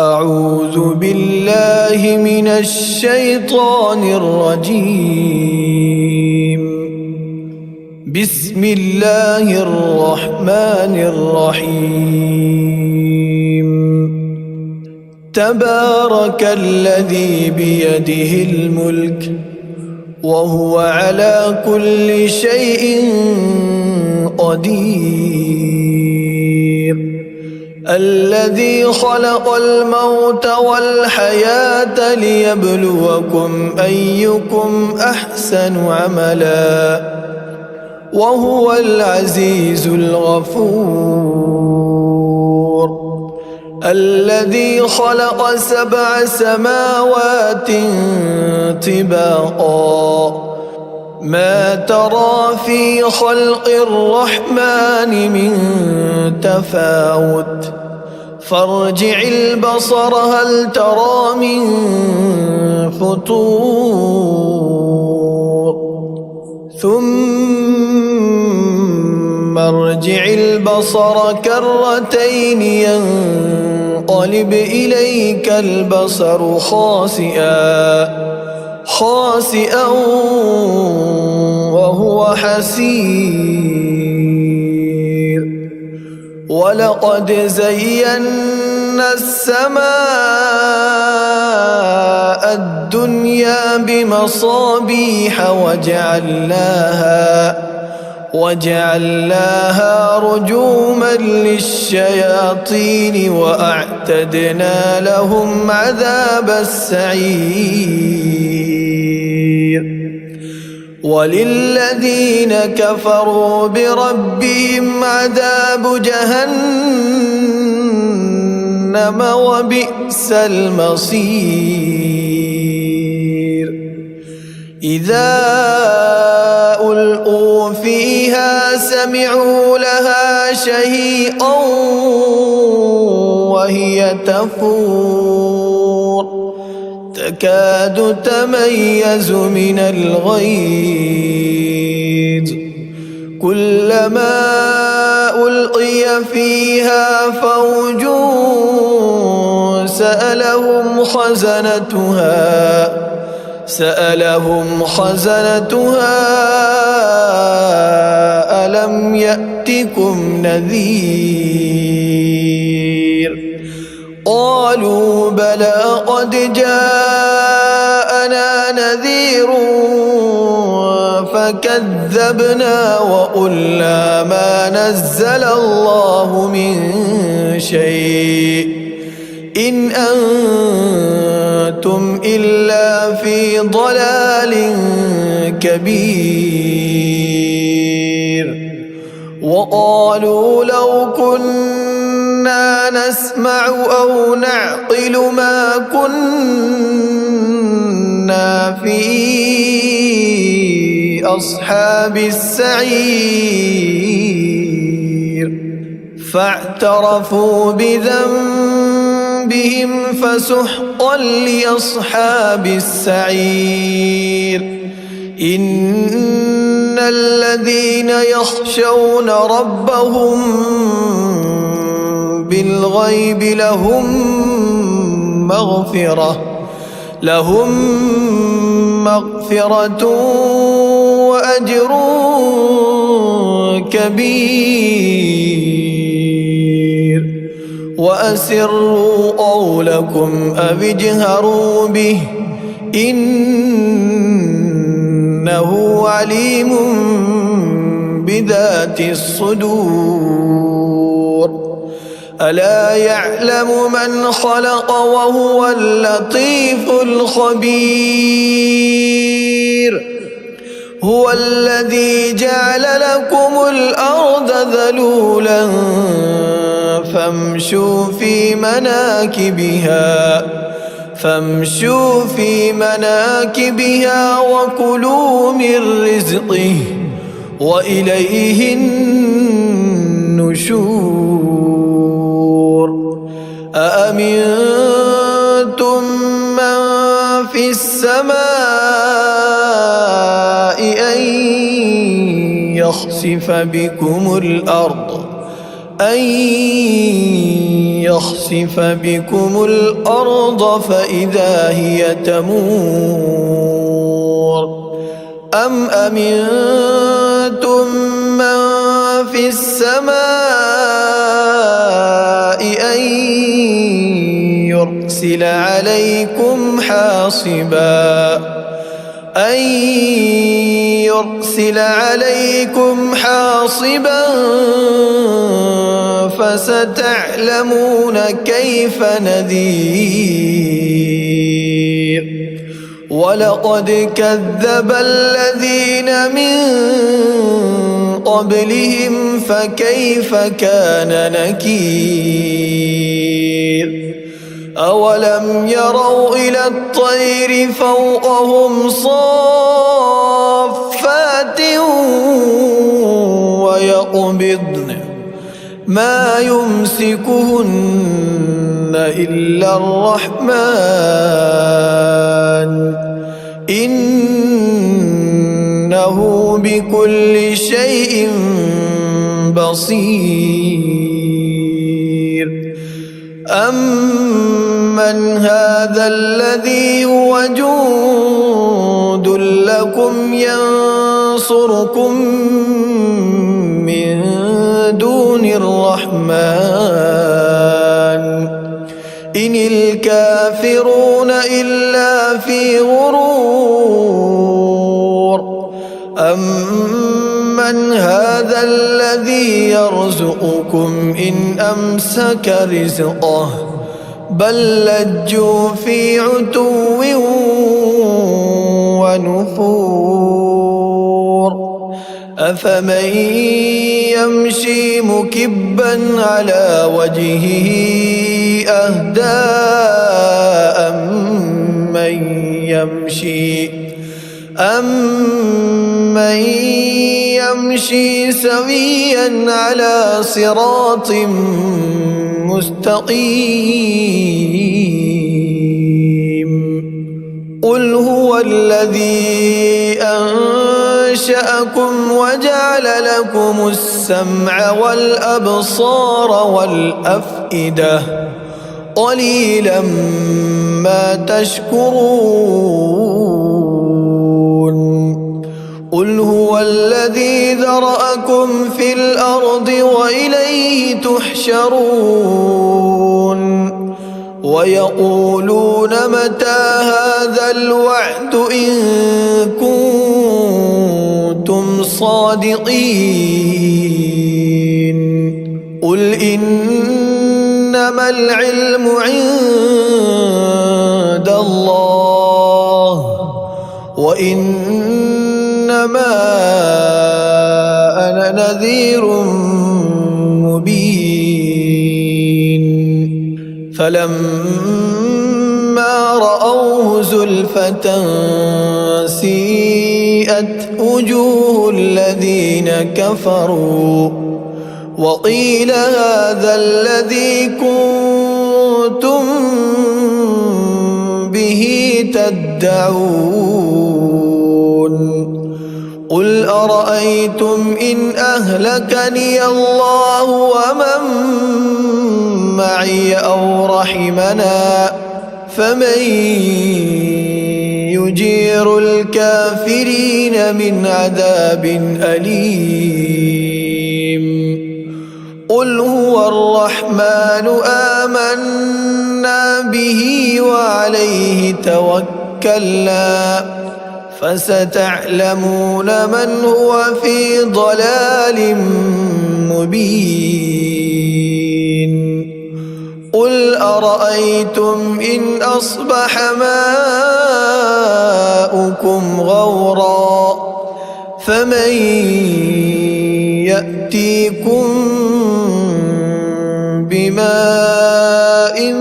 أعوذ بالله من الشيطان الرجيم. بسم الله الرحمن الرحيم. تبارك الذي بيده الملك وهو على كل شيء قدير. الذي خلق الموت والحياة ليبلوكم أيكم أحسن عملا وهو العزيز الغفور. الذي خلق 7 سماوات طباقا ما ترى في خلق الرحمن من تفاوت فارجع البصر هل ترى من فطور ثم ارجع البصر كرتين ينقلب إليك البصر خاسئا وهو حسير. ولقد زينا السماء الدنيا بمصابيح وجعلناها رجوما للشياطين وأعتدنا لهم عذاب السعير. وللذين كفروا بربهم عذاب جهنم وبئس المصير. إذا ألقوا فيها سمعوا لها شهيقا وهي تفور تكاد تميز من الغيظ. كلما ألقي فيها فوج سألهم خزنتها ألم يأتكم نذير؟ قالوا بلى قد جاءنا نذير فكذبنا وقلنا ما نزل الله من شيء إن أنتم إلا في ضلال كبير. وقالوا لو كنا نسمع أو نعقل ما كنا في أصحاب السعير. فاعترفوا بذنبهم فسحقا لأصحاب السعير. إن الذين يخشون ربهم بالغيب لهم مغفرة وأجر كبير. وأسروا قولكم أو اجهروا به إنه عليم بذات الصدور. ألا يعلم من خلق وهو اللطيف الخبير. هو الذي جعل لكم الأرض ذلولا فامشوا في مناكبها وكلوا من رزقه وإليه النشور. أأمنتم من في السماء أن يخسف بكم الأرض أن يخسف بكم الأرض فإذا هي تمور أم أمنتم من في السماء أن يرسل عليكم حاصبا فستعلمون كيف نذير ولقد كذب الذين من قبلهم فكيف كان نكير أولم يروا إلى الطير فوقهم صافات ويقبضن ما يمسكهن إلا الرحمن إنه بكل شيء بصير أمن هذا الذي هو جند لكم ينصركم من دون الرحمن إن الكافرون إلا في غرور أمن هذا الذي يرزقكم إن أمسك رزقه بل لجوا في عتو ونفور أفمن يمشي مكبا على وجهه أهدى أمن يمشي سويا على صراط مستقيم قل هو الذي أنشأكم وجعل لكم السمع والأبصار والأفئدة قليلا ما تشكرون قل هو الذي ذرأكم في الأرض وإليه تحشرون ويقولون متى هذا الوعد إن كنتم صادقين قل إنما العلم عند الله وإنما أنا نذير مبين فلما رأوه زلفة سيئت وجوه الذين كفروا وقيل هذا الذي كنتم به تدعون قل أرأيتم إن أهلكني الله ومن معي أو رحمنا فمن يجير الكافرين من عذاب أليم قل هو الرحمن آمنا به وعليه توكلنا فستعلمون من هو في ضلال مبين قل أرأيتم إن أصبح ماؤكم غورا فمن يأتيكم بماء